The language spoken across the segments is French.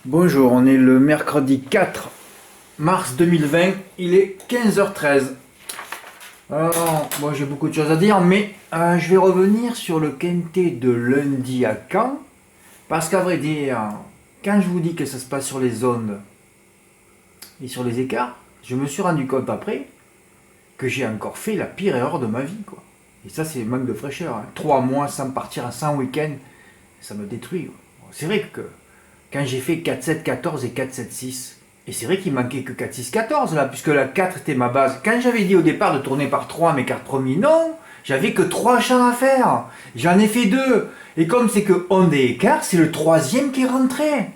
Bonjour, on est le mercredi 4 mars 2020, il est 15h13. Alors, moi j'ai beaucoup de choses à dire, mais je vais revenir sur le quintet de lundi à Caen, parce qu'à vrai dire, quand je vous dis que ça se passe sur les ondes et sur les écarts, je me suis rendu compte après que j'ai encore fait la pire erreur de ma vie, quoi. Et ça, c'est manque de fraîcheur, hein. 3 mois sans partir, sans week-end, ça me détruit, quoi. C'est vrai que quand j'ai fait 4-7-14 et 4-7-6, et c'est vrai qu'il manquait que 4-6-14 là, puisque la 4 était ma base. Quand j'avais dit au départ de tourner par 3 mes cartes premiers, non, j'avais que 3 champs à faire. J'en ai fait 2. Et comme c'est que onde et écart, c'est le troisième qui est rentré.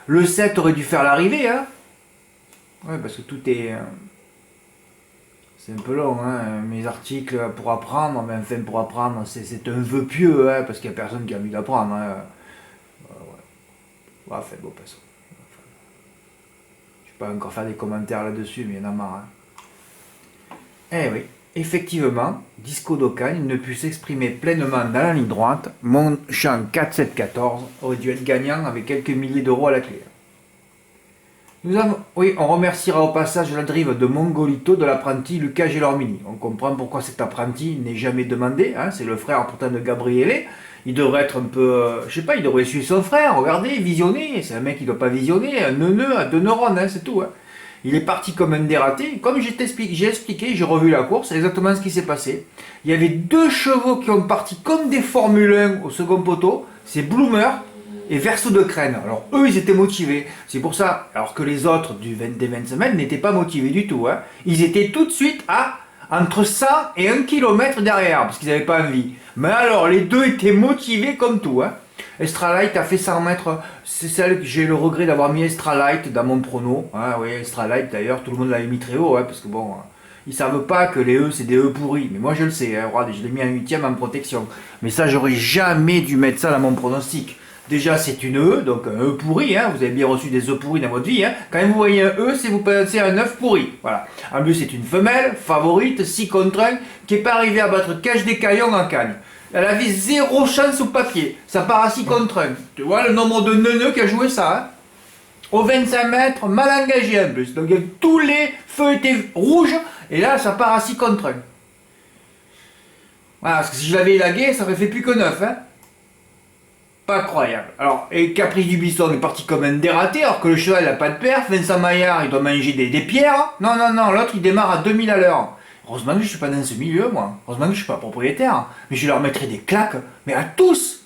Le 7 aurait dû faire l'arrivée, hein. Ouais, parce que tout est. C'est un peu long, hein. Mes articles pour apprendre, mais enfin pour apprendre, c'est un vœu pieux, hein, parce qu'il n'y a personne qui a envie d'apprendre, hein. Ouais, enfin, bon, passons. Je peux pas encore faire des commentaires là-dessus, mais il y en a marre, hein. Eh oui, effectivement, Disco Dokan ne put s'exprimer pleinement dans la ligne droite. Mon champ 4-7-14 aurait dû être gagnant avec quelques milliers d'euros à la clé. Oui, on remerciera au passage la drive de Mongolito de l'apprenti Lucas Gelormini. On comprend pourquoi cet apprenti n'est jamais demandé, hein, c'est le frère pourtant de Gabriele. Il devrait être un peu, je sais pas, il devrait suivre son frère, regardez, visionner. C'est un mec qui doit pas visionner, un neuneu à 2 neurones, hein, c'est tout, hein. Il est parti comme un dératé. Comme j'ai expliqué, j'ai revu la course, c'est exactement ce qui s'est passé. Il y avait 2 chevaux qui ont parti comme des Formule 1 au second poteau. C'est Bloomer et Verso de Crène. Alors eux, ils étaient motivés. C'est pour ça, alors que les autres des 20 semaines n'étaient pas motivés du tout, hein. Ils étaient tout de suite à entre 100 et 1 km derrière, parce qu'ils n'avaient pas envie. Mais alors, les deux étaient motivés comme tout, hein. Estralight a fait 100 mètres. C'est celle que j'ai le regret d'avoir mis Estralight dans mon prono. Ah oui, Estralight d'ailleurs, tout le monde l'avait mis très haut, hein, parce que bon, ils savent pas que les E c'est des E pourris. Mais moi je le sais, hein, regarde, je l'ai mis en 8ème en protection. Mais ça, j'aurais jamais dû mettre ça dans mon pronostic. Déjà, c'est une E, donc un E pourri, hein. Vous avez bien reçu des E pourris dans votre vie, hein. Quand vous voyez un E, c'est vous pensez à un 9 pourri. Voilà. En plus, c'est une femelle, favorite, 6 contre 1, qui n'est pas arrivée à battre Cache des Caillons en Cagne. Elle avait 0 chance au papier. Ça part à 6 contre 1. Tu vois le nombre de neuneux qui a joué ça, hein. Au 25 mètres, mal engagé en plus. Donc tous les feux étaient rouges. Et là, ça part à 6 contre 1. Voilà, parce que si je l'avais élagué, ça aurait fait plus que 9, hein. Pas croyable. Alors, et Caprice du Bisson est parti comme un dératé, alors que le cheval n'a pas de perf. Vincent Maillard, il doit manger des pierres. Non, non, non, l'autre, il démarre à 2000 à l'heure. Heureusement que je suis pas dans ce milieu, moi. Heureusement que je suis pas propriétaire. Mais je leur mettrai des claques, mais à tous.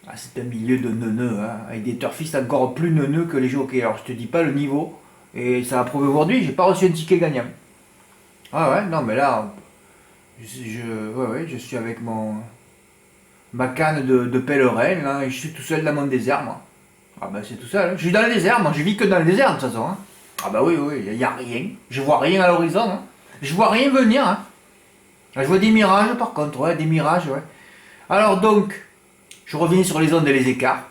Ah, c'est un milieu de neuneux, hein, avec des turfistes encore plus neuneux que les jockeys. Alors, je te dis pas le niveau. Et ça a prouvé aujourd'hui, j'ai pas reçu un ticket gagnant. Ah ouais, non, mais là, je suis avec ma canne de pèlerin, là, et je suis tout seul dans mon désert, moi. Ah bah c'est tout seul, hein. Je suis dans le désert, moi je vis que dans le désert de toute façon, hein. Ah bah oui, oui, il n'y a rien. Je vois rien à l'horizon, hein. Je vois rien venir, hein. Je vois des mirages par contre, ouais, des mirages, ouais. Alors donc, je reviens sur les ondes et les écarts.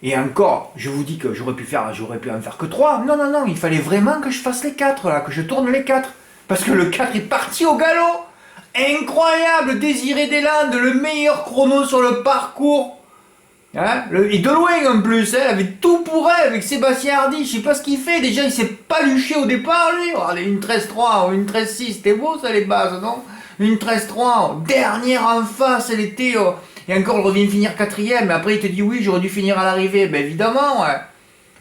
Et encore, je vous dis que j'aurais pu en faire que 3. Non, non, non, il fallait vraiment que je fasse les 4 là, que je tourne les 4. Parce que le 4 est parti au galop. Incroyable, Désiré Deslandes, le meilleur chrono sur le parcours. Hein, et de loin en plus, elle avait tout pour elle avec Sébastien Hardy. Je sais pas ce qu'il fait. Déjà, il s'est pas luché au départ, lui. Regardez, une 13-3 ou une 13-6, c'était beau ça les bases, non? Une 13-3, dernière en face, elle était. Et encore, elle revient finir quatrième. Mais après, il te dit oui, j'aurais dû finir à l'arrivée. Ben évidemment, ouais.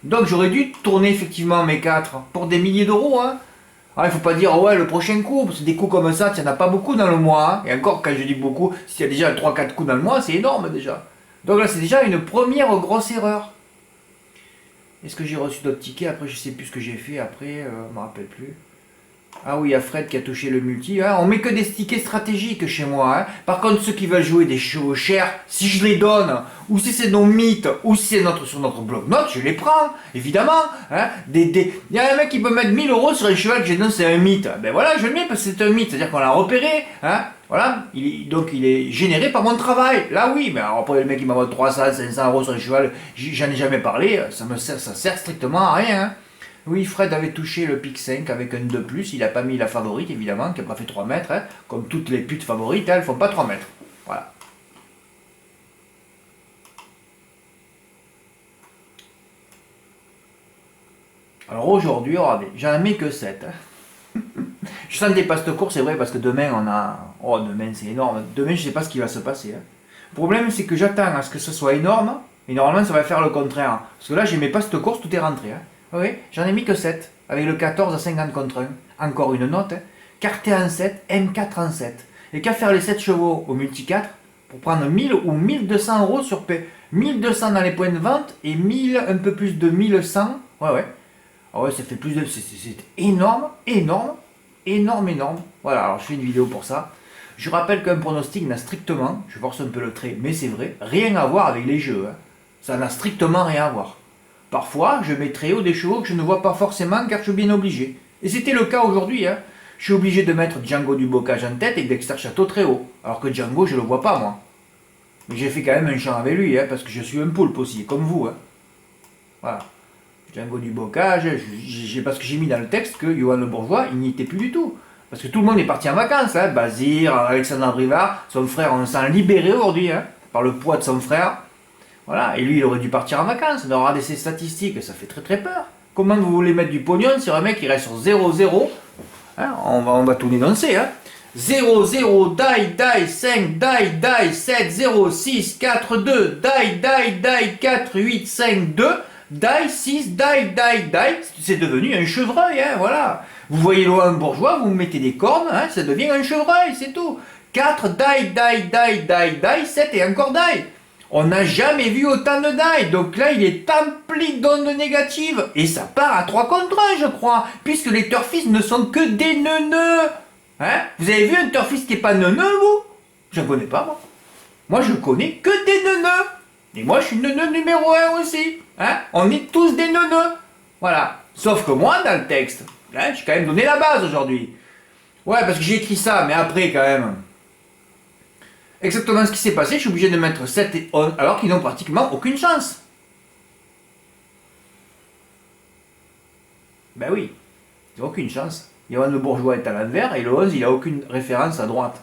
Donc, j'aurais dû tourner effectivement mes 4 pour des milliers d'euros, hein. Ah, il faut pas dire, oh ouais, le prochain coup, parce que des coups comme ça, il n'y en a pas beaucoup dans le mois, hein. Et encore, quand je dis beaucoup, s'il y a déjà 3-4 coups dans le mois, c'est énorme déjà. Donc là, c'est déjà une première grosse erreur. Est-ce que j'ai reçu d'autres tickets? Après, je sais plus ce que j'ai fait après, je me rappelle plus. Ah oui, il y a Fred qui a touché le multi, hein. On met que des tickets stratégiques chez moi, hein. Par contre, ceux qui veulent jouer des chevaux chers, si je les donne, ou si c'est nos mythes, ou si c'est sur notre bloc-notes, je les prends, évidemment, hein. Il y a un mec qui peut mettre 1000 euros sur un cheval que j'ai donné, c'est un mythe. Ben voilà, je le mets parce que c'est un mythe, c'est-à-dire qu'on l'a repéré, hein. Voilà, donc il est généré par mon travail. Là oui, mais alors après le mec qui m'envoie 300, 500 euros sur un cheval, j'en ai jamais parlé, ça sert strictement à rien, hein. Oui, Fred avait touché le pic 5 avec un 2+, il n'a pas mis la favorite évidemment, qui n'a pas fait 3 mètres, hein. Comme toutes les putes favorites, hein, elles font pas 3 mètres. Voilà. Alors aujourd'hui, regardez, j'en mets que 7. Je sentais pas cette course, c'est vrai, parce que demain on a. Oh, demain c'est énorme. Demain, je sais pas ce qui va se passer. Le problème, c'est que j'attends à ce que ce soit énorme, et normalement ça va faire le contraire. Parce que là, j'aimais pas cette course, tout est rentré. Oui, j'en ai mis que 7, avec le 14 à 50 contre 1. Encore une note. Carté en 7, M4 en 7. Et qu'à faire les 7 chevaux au multi 4 pour prendre 1000 ou 1200 euros sur P. 1200 dans les points de vente et 1000, un peu plus de 1100. Ouais. Ah ouais, ça fait plus de. C'est énorme, énorme, énorme, énorme. Voilà, alors je fais une vidéo pour ça. Je rappelle qu'un pronostic n'a strictement, je force un peu le trait, mais c'est vrai, rien à voir avec les jeux. Ça n'a strictement rien à voir. Parfois, je mets très haut des chevaux que je ne vois pas forcément car je suis bien obligé. Et c'était le cas aujourd'hui. Je suis obligé de mettre Django du Bocage en tête et Dexter Château très haut. Alors que Django, je le vois pas moi. Mais j'ai fait quand même un champ avec lui, parce que je suis un poulpe aussi, comme vous. Voilà. Django du Bocage, parce que j'ai mis dans le texte que Johan Le Bourgeois, il n'y était plus du tout. Parce que tout le monde est parti en vacances. Bazir, Alexandre Brivard, son frère, on s'en libéré aujourd'hui, par le poids de son frère. Voilà, et lui, il aurait dû partir en vacances. On regarder ses statistiques, ça fait très très peur. Comment vous voulez mettre du pognon sur un mec qui reste sur 0-0 on va tout dénoncer. 0, 0, die, 5, die, 7, 0, 6, 4, 2, die, 4, 8, 5, 2, die, 6, die. C'est devenu un chevreuil, voilà. Vous voyez Johan Bourgeois, vous mettez des cornes, ça devient un chevreuil, c'est tout. 4, die, 7 et encore die. On n'a jamais vu autant de die, donc là il est empli d'ondes négatives, et ça part à 3 contre 1 je crois, puisque les turfistes ne sont que des neuneux. Vous avez vu un turfiste qui n'est pas neuneux vous? Je ne connais pas moi. Moi je connais que des neuneux. Et moi je suis neuneux numéro 1 aussi. On est tous des neuneux. Voilà. Sauf que moi dans le texte, j'ai quand même donné la base aujourd'hui. Ouais parce que j'ai écrit ça, mais après quand même... Exactement ce qui s'est passé, je suis obligé de mettre 7 et 11 alors qu'ils n'ont pratiquement aucune chance. Ben oui, ils n'ont aucune chance. Johan Le Bourgeois est à l'envers et le 11 il n'a aucune référence à droite.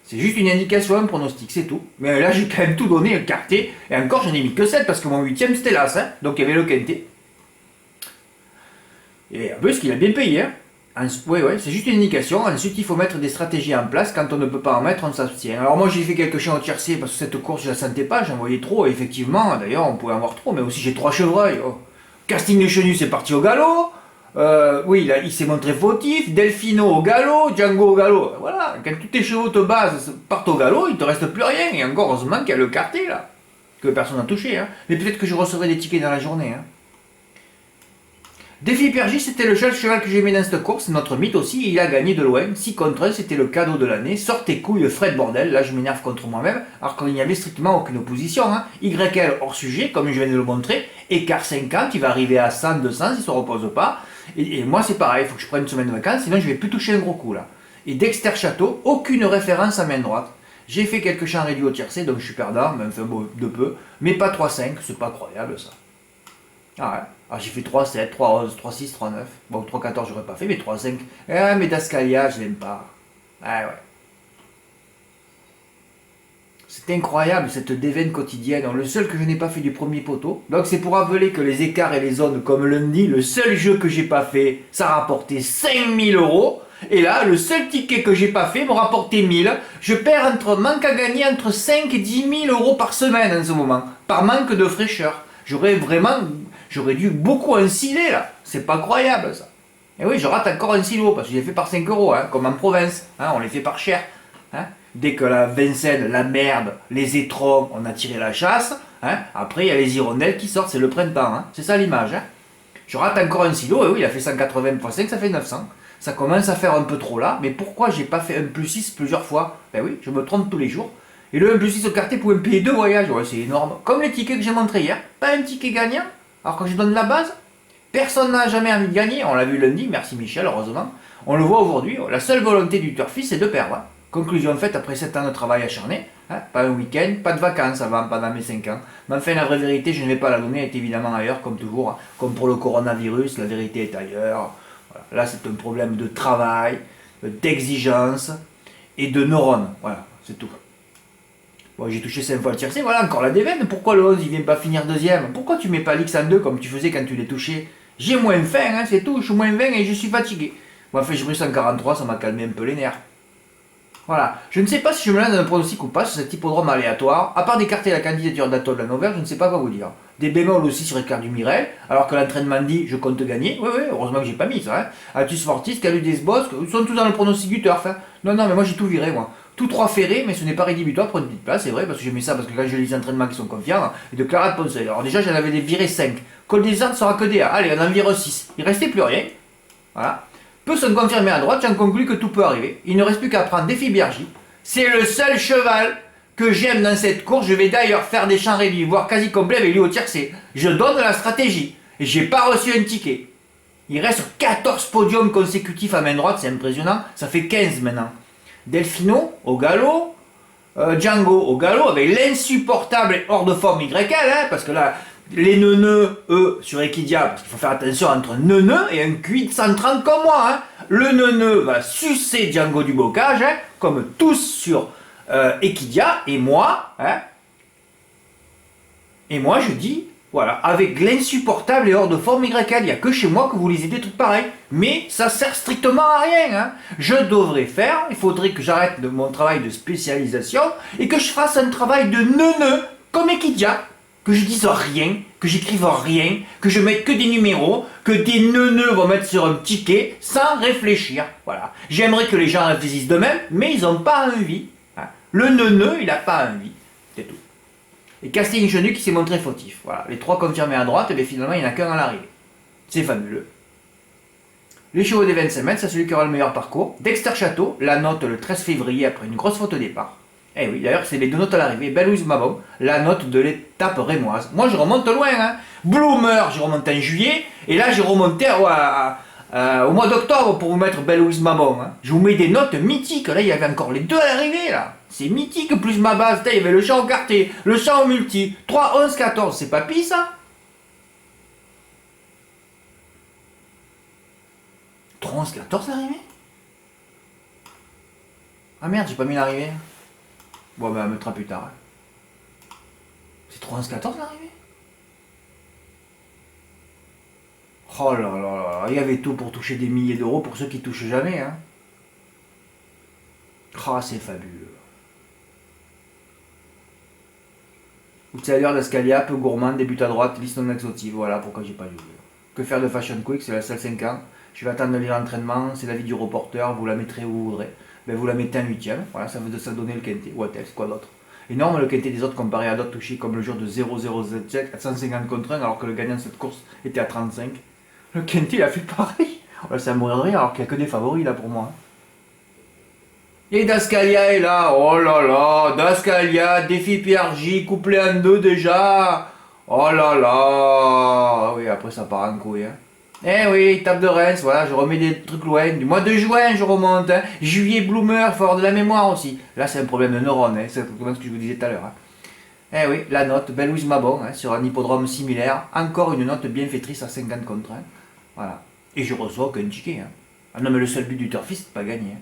C'est juste une indication, un pronostic, c'est tout. Mais là j'ai quand même tout donné, écarté, et encore j'en ai mis que 7 parce que mon 8ème c'était l'As, donc il y avait le quintet. Et en plus qu'il a bien payé. Oui, c'est juste une indication. Ensuite, il faut mettre des stratégies en place. Quand on ne peut pas en mettre, on s'abstient. Alors moi, j'ai fait quelques chiens au tiercé parce que cette course, je la sentais pas. J'en voyais trop. Et effectivement, d'ailleurs, on pouvait en voir trop. Mais aussi, j'ai 3 chevreuils. Casting de Chenu, c'est parti au galop. Oui, là, il s'est montré fautif. Delfino au galop. Django au galop. Voilà. Quand tous tes chevaux te basent, partent au galop, il te reste plus rien. Et encore, heureusement qu'il y a le quartier, là. Que personne n'a touché. Mais peut-être que je recevrai des tickets dans la journée. Défi Pergy, c'était le seul cheval que j'ai mis dans cette course, notre mythe aussi, il a gagné de loin, 6 contre 1, c'était le cadeau de l'année, sortez couilles, Fred bordel, là je m'énerve contre moi-même, alors qu'il n'y avait strictement aucune opposition, YL hors sujet, comme je viens de le montrer, écart 50, il va arriver à 100, 200, il ne se repose pas, et moi c'est pareil, il faut que je prenne une semaine de vacances, sinon je vais plus toucher un gros coup là. Et Dexter Château, aucune référence à main droite, j'ai fait quelques champs réduits au tiercé, donc je suis perdant, mais enfin bon, de peu, mais pas 3-5, c'est pas croyable ça. Ah ouais. Alors j'ai fait 3-7, 3-11, 3-6, 3-9. Bon, 3-14 j'aurais pas fait, mais 3-5. Mais Dascalia, je l'aime pas. Ah ouais. C'est incroyable cette déveine quotidienne. Le seul que je n'ai pas fait du premier poteau. Donc c'est pour rappeler que les écarts et les zones, comme lundi, le seul jeu que j'ai pas fait, ça rapportait 5000 euros. Et là, le seul ticket que j'ai pas fait me rapportait 1000. Je perds manque à gagner entre 5 et 10 000 euros par semaine en ce moment. Par manque de fraîcheur. J'aurais dû beaucoup ensiler là. C'est pas croyable ça. Et oui, je rate encore un silo parce que je l'ai fait par 5 euros, comme en province. On les fait par cher. Dès que la Vincennes, la merde, les étrons, on a tiré la chasse. Après, il y a les hirondelles qui sortent, c'est le printemps. C'est ça l'image. Je rate encore un silo, et oui, il a fait 180 x 5, ça fait 900. Ça commence à faire un peu trop là. Mais pourquoi j'ai pas fait un plus 6 plusieurs fois? Ben oui, je me trompe tous les jours. Et le 1 plus 6 au quartier pouvait me payer 2 voyages. Ouais, c'est énorme. Comme les tickets que j'ai montré hier. Pas un ticket gagnant. Alors quand je donne la base, personne n'a jamais envie de gagner. On l'a vu lundi, merci Michel, heureusement. On le voit aujourd'hui. La seule volonté du turfiste, c'est de perdre. Conclusion faite après 7 ans de travail acharné. Pas un week-end, pas de vacances avant, pendant mes 5 ans. Mais enfin, la vraie vérité, je ne vais pas la donner, elle est évidemment ailleurs, comme toujours. Comme pour le coronavirus, la vérité est ailleurs. Voilà. Là, c'est un problème de travail, d'exigence et de neurones. Voilà, c'est tout. Bon, j'ai touché 5 fois le tiercé, voilà, encore la déveine. Pourquoi le 11 il vient pas finir deuxième? Pourquoi tu mets pas l'X en 2 comme tu faisais quand tu l'as touché? J'ai moins faim, hein, c'est tout, je suis moins faim et je suis fatigué. Bon, enfin, j'ai pris 143, ça m'a calmé un peu les nerfs. Voilà. Je ne sais pas si je me lance dans un pronostic ou pas sur cet hippodrome aléatoire. À part d'écarter la candidature d'Atoll la Nouvelle, je ne sais pas quoi vous dire. Des bémols aussi sur Ricard du Mirel, alors que l'entraînement dit je compte gagner. Oui, oui, heureusement que j'ai pas mis ça. Hein. Atus Fortis, Caludès Bosque, ils sont tous dans le pronostic du turf. Hein. Non, non, mais moi j'ai tout viré, moi. Tous trois ferrés, mais ce n'est pas rédhibitoire pour une petite place, c'est vrai, parce que j'ai mis ça parce que quand je lis les entraînements qui sont confiants, et de Clara de Ponceil. Alors déjà, j'en avais des virés 5. Col des Arts sera que des A. Allez, on en vire 6. Il restait plus rien. Voilà. Peut se confirmer à droite, j'en conclus que tout peut arriver. Il ne reste plus qu'à prendre Défi Bergy. C'est le seul cheval que j'aime dans cette course. Je vais d'ailleurs faire des champs réduits, voire quasi complets avec lui au tiercé. Je donne la stratégie. Et j'ai pas reçu un ticket. Il reste sur 14 podiums consécutifs à main droite, c'est impressionnant. Ça fait 15 maintenant. Delfino au galop. Django au galop avec l'insupportable et hors de forme YL, hein, parce que là, les neuneux, eux, sur Equidia, parce qu'il faut faire attention entre un neuneu et un QI de 130 comme moi. Hein. Le neuneu va sucer Django du bocage, hein, comme tous sur Equidia, et moi, hein, je dis, voilà, avec l'insupportable et hors de forme YL, il n'y a que chez moi que vous lisez des trucs pareils. Mais ça sert strictement à rien. Hein. Je devrais faire, il faudrait que j'arrête de mon travail de spécialisation et que je fasse un travail de neuneu comme Equidia. Que je dise rien, que j'écrive rien, que je mette que des numéros, que des neuneux vont mettre sur un ticket sans réfléchir. Voilà. J'aimerais que les gens réfléchissent d'eux-mêmes, mais ils n'ont pas envie. Hein. Le neuneu, il n'a pas envie. C'est tout. Et Casting-Chenu qui s'est montré fautif. Voilà. Les trois confirmés à droite, et bien finalement, il n'y en a qu'un à l'arrivée. C'est fabuleux. Les chevaux des 25 mètres, c'est celui qui aura le meilleur parcours. Dexter Château, la note le 13 février après une grosse faute au départ. Eh oui, d'ailleurs, c'est les deux notes à l'arrivée. Belouise Mabon, la note de l'étape rémoise. Moi, je remonte loin. Hein. Bloomer, j'ai remonté en juillet. Et là, j'ai remonté au mois d'octobre pour vous mettre Belouise Mabon. Hein. Je vous mets des notes mythiques. Là, il y avait encore les deux à l'arrivée. Là, c'est mythique, plus ma base. Là, il y avait le champ au quartier, le champ au multi. 3, 11, 14. C'est pas pis, ça 3, 11, 14 l'arrivée. Ah merde, j'ai pas mis l'arrivée. Bon, ben, elle mettra plus tard. C'est 3-14 l'arrivée. Oh là là là, il y avait tout pour toucher des milliers d'euros pour ceux qui touchent jamais. Hein. Oh, c'est fabuleux. Outsider d'Ascalia, peu gourmand, débute à droite, liste non exhaustive. Voilà pourquoi j'ai pas joué. Que faire de Fashion Quick, c'est la seule 5 ans. Je vais attendre de lire l'entraînement, c'est l'avis du reporter, vous la mettrez où vous voudrez. Ben, vous la mettez en 8ème, voilà, ça veut ça donner le quintet. What else, quoi d'autre. Énorme le quintet des autres comparé à d'autres touchés comme le jour de 0-0-7 à 150 contre 1 alors que le gagnant de cette course était à 35. Le quintet il a fait pareil. Ouais, ça mourir de rire alors qu'il n'y a que des favoris là pour moi. Et Dascalia est là, oh là là, Dascalia, défi PRJ, couplé en deux déjà. Oh là là. Oui, après ça part en couille. Hein. Eh oui, tape de Reims, voilà, je remets des trucs loin. Du mois de juin, je remonte. Hein. Juillet, Bloomer, il faut avoir de la mémoire aussi. Là, c'est un problème de neurones, hein. C'est ce que je vous disais tout à l'heure. Hein. Eh oui, la note, Belouise Mabon, hein, sur un hippodrome similaire. Encore une note bienfaitrice à 50 contre 1. Voilà. Et je reçois qu'un ticket. Hein. Ah non, mais le seul but du turfiste, c'est pas gagner. Hein.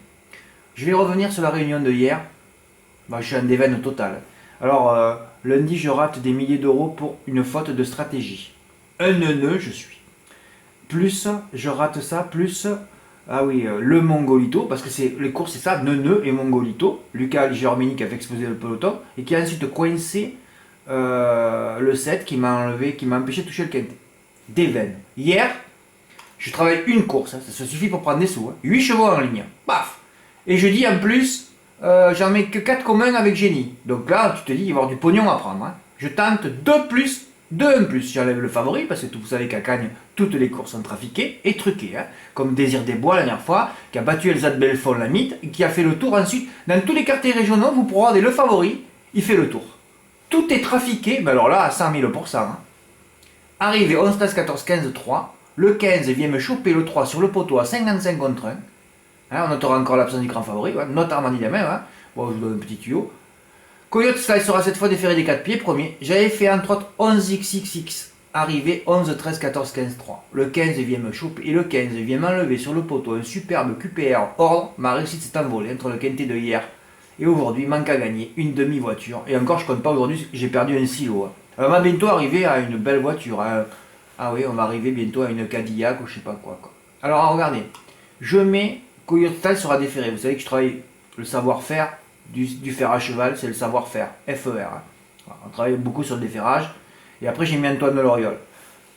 Je vais revenir sur la réunion de hier. Bah, je suis en déveine totale. Alors, lundi, je rate des milliers d'euros pour une faute de stratégie. Un neuneu, je suis. Plus, je rate ça, plus, ah oui, le Mongolito, parce que c'est les courses, c'est ça, Neuneu et Mongolito. Lucas Germini qui a fait exploser le peloton, et qui a ensuite coincé le 7 qui m'a enlevé, qui m'a empêché de toucher le quintet. Des veines. Hier, je travaille une course, hein, ça suffit pour prendre des sous. Hein. 8 chevaux en ligne. Paf. Et je dis en plus, j'en mets que 4 communs avec Génie. Donc là, tu te dis, il va y avoir du pognon à prendre. Hein. Je tente 2 plus, 2 plus. J'enlève le favori, parce que vous savez qu'à Cagnes, toutes les courses sont trafiquées et truquées. Hein. Comme Désir des Bois la dernière fois, qui a battu Elsa de Belfond la mythe, et qui a fait le tour ensuite. Dans tous les quartiers régionaux, vous pourrez regarder le favori, il fait le tour. Tout est trafiqué, mais alors là, à 100 000 %. Hein. Arrivé 11, 13, 14, 15, 3. Le 15 vient me choper le 3 sur le poteau à 55 contre 1. Hein, on notera encore l'absence du grand favori, ouais, note Armani la même. Hein. Bon, je vous donne un petit tuyau. Coyote Sky sera cette fois déféré des 4 pieds, premier. J'avais fait entre autres 11XXX. Arrivé 11, 13, 14, 15, 3. Le 15 vient me choper et le 15 vient m'enlever sur le poteau un superbe QPR ordre. Ma réussite s'est envolée entre le quintet de hier et aujourd'hui. Manque à gagner une demi-voiture. Et encore, je compte pas aujourd'hui, j'ai perdu un silo. Hein. Elle va bientôt arriver à une belle voiture. Hein. Ah oui, on va arriver bientôt à une Cadillac ou je sais pas quoi. Alors regardez, je mets Coyote Total sera déféré. Vous savez que je travaille le savoir-faire du fer à cheval, c'est le savoir-faire, FER. Hein. Voilà, on travaille beaucoup sur le déferrage. Et après j'ai mis Antoine de Loriol.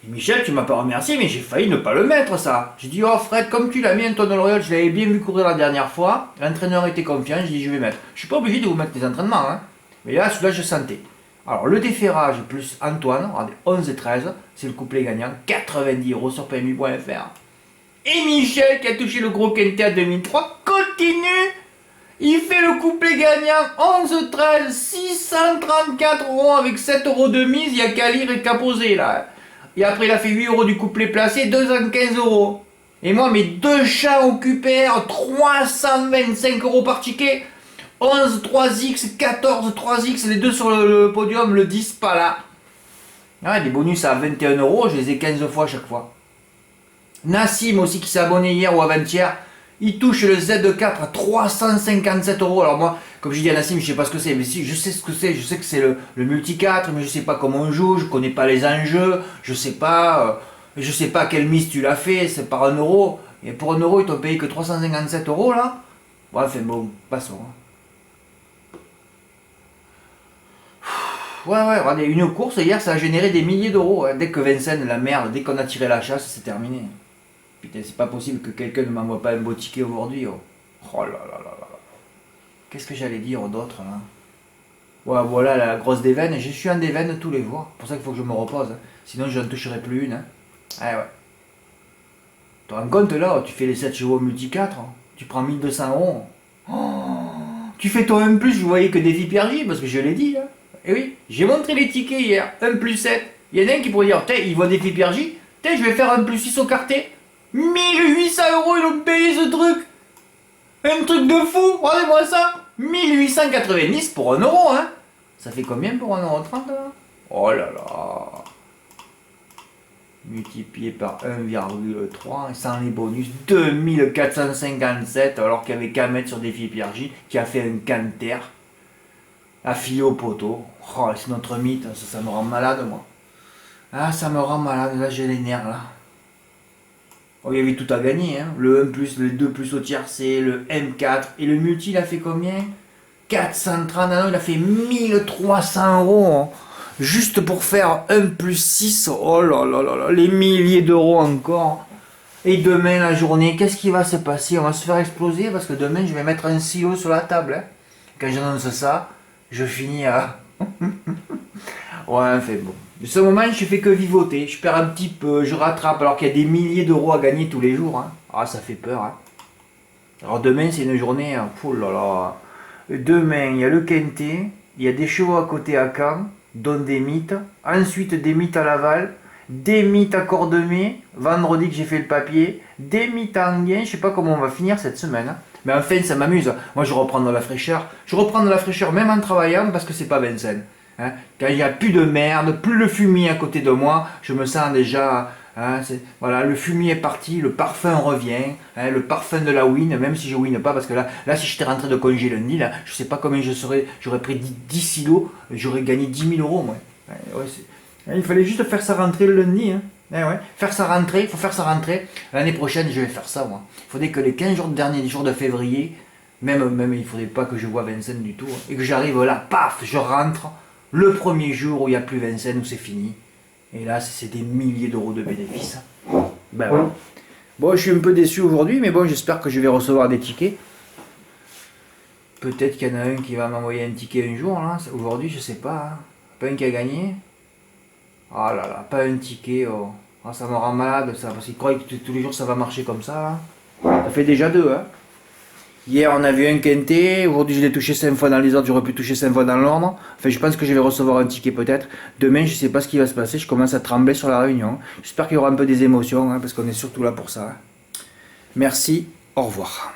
Michel, tu m'as pas remercié, mais j'ai failli ne pas le mettre ça. J'ai dit, oh Fred, comme tu l'as mis Antoine de Loriol, je l'avais bien vu courir la dernière fois. L'entraîneur était confiant, j'ai dit, je vais mettre. Je suis pas obligé de vous mettre des entraînements, hein. Mais là, celui-là, je sentais. Alors, le déferrage plus Antoine, regardez, 11 et 13, c'est le couplet gagnant, 90 € sur PMU.fr. Et Michel, qui a touché le gros quintet à 2003, continue. Il fait le couplet gagnant 11-13, 634 € avec 7 € de mise. Il y a qu'à lire et qu'à poser là. Et après, il a fait 8 € du couplet placé, 215 €. Et moi, mes deux chats au QPR, 325 € par ticket. 11 3x, 14 3x, les deux sur le podium, le 10 pas là. Ah, des bonus à 21 €, je les ai 15 fois à chaque fois. Nassim aussi qui s'est abonné hier ou avant-hier, il touche le Z4 à 357 €. Alors moi, comme je dis à Nassim, je sais pas ce que c'est, mais si je sais ce que c'est, je sais que c'est le multi 4, mais je sais pas comment on joue, je connais pas les enjeux, je sais pas quelle mise tu l'as fait, c'est par 1 €. Et pour 1 €, ils t'ont payé que 357 € là. Bref, bon, passons. Ouais, regardez, une course hier, ça a généré des milliers d'euros. Dès que Vincennes, la merde, dès qu'on a tiré la chasse, c'est terminé. Putain, c'est pas possible que quelqu'un ne m'envoie pas un beau ticket aujourd'hui. Oh là là là là. Qu'est-ce que j'allais dire d'autre là? Ouais, voilà la grosse déveine. Je suis en déveine tous les jours. C'est pour ça qu'il faut que je me repose. Hein. Sinon, je ne toucherai plus une. Hein. Ah ouais. Tu te rends compte là, tu fais les 7 chevaux multi 4, hein. Tu prends 1200 €. Oh, tu fais ton 1+, je voyais que défi Pierre J, parce que je l'ai dit. Hein. Et oui, j'ai montré les tickets hier. 1+7. Il y en a un qui pourrait dire, il voit défi Pierre J. Je vais faire 1+6 au quartier. 1800 € ils ont payé ce truc. Un truc de fou, regardez-moi ça. 1890 pour 1 €, hein. Ça fait combien pour 1,30 € là? Oh là là. Multiplié par 1,3 sans les bonus, 2457, alors qu'il n'y avait qu'à mettre sur Défi Pierre J, qui a fait un canter, affilé au poteau. Oh, c'est notre mythe, ça me rend malade, moi. Ah, ça me rend malade, là j'ai les nerfs, là. Oh, il y avait tout à gagner, hein. Le 1+, le 2+ au tiercé, le M4, et le multi, il a fait combien? 430, non, il a fait 1300 €, hein. Juste pour faire 1+6, oh là là là là, les milliers d'euros encore. Et demain, la journée, qu'est-ce qui va se passer? On va se faire exploser parce que demain, je vais mettre un silo sur la table. Hein. Quand j'annonce ça, je finis à... ouais, enfin bon. De ce moment, je fais que vivoter. Je perds un petit peu, je rattrape alors qu'il y a des milliers d'euros à gagner tous les jours. Hein. Ah, ça fait peur. Hein. Alors demain, c'est une journée... Hein. Oh là là. Demain, il y a le quintet, il y a des chevaux à côté à Caen, dont des mythes, ensuite des mythes à Laval, des mythes à Cordemais, vendredi que j'ai fait le papier, des mythes à Anguien, je sais pas comment on va finir cette semaine, hein. Mais enfin ça m'amuse, moi je reprends de la fraîcheur, même en travaillant parce que c'est pas Vincennes, hein. Quand il n'y a plus de merde, plus le fumier à côté de moi, je me sens déjà... Hein, voilà, le fumier est parti, le parfum revient, hein, le parfum de la win, même si je win pas, parce que là si j'étais rentré de congé lundi, là, je sais pas combien j'aurais pris 10 silos, j'aurais gagné 10 000 € moi. Ouais, il fallait juste faire ça rentrer le lundi. Hein. Ouais, faire ça rentrer, il faut faire ça rentrer. L'année prochaine, je vais faire ça moi. Il faudrait que les 15 jours derniers jours de février, même il faudrait pas que je vois Vincennes du tout, hein, et que j'arrive là, paf, je rentre, le premier jour où il n'y a plus Vincennes, où c'est fini. Et là, c'est des milliers d'euros de bénéfices. Ben ouais. Bon, je suis un peu déçu aujourd'hui, mais bon, j'espère que je vais recevoir des tickets. Peut-être qu'il y en a un qui va m'envoyer un ticket un jour, là. Aujourd'hui, je sais pas. Hein. Pas un qui a gagné. Ah là là, pas un ticket. Oh. Ah, ça me rend malade, ça. Parce qu'il croit que tous les jours, ça va marcher comme ça. Hein. Ça fait déjà 2, hein. Hier, on a vu un quintet. Aujourd'hui, je l'ai touché 5 fois dans les ordres. J'aurais pu toucher 5 fois dans l'ordre. Enfin, je pense que je vais recevoir un ticket peut-être. Demain, je sais pas ce qui va se passer. Je commence à trembler sur la réunion. J'espère qu'il y aura un peu des émotions, hein, parce qu'on est surtout là pour ça. Hein. Merci. Au revoir.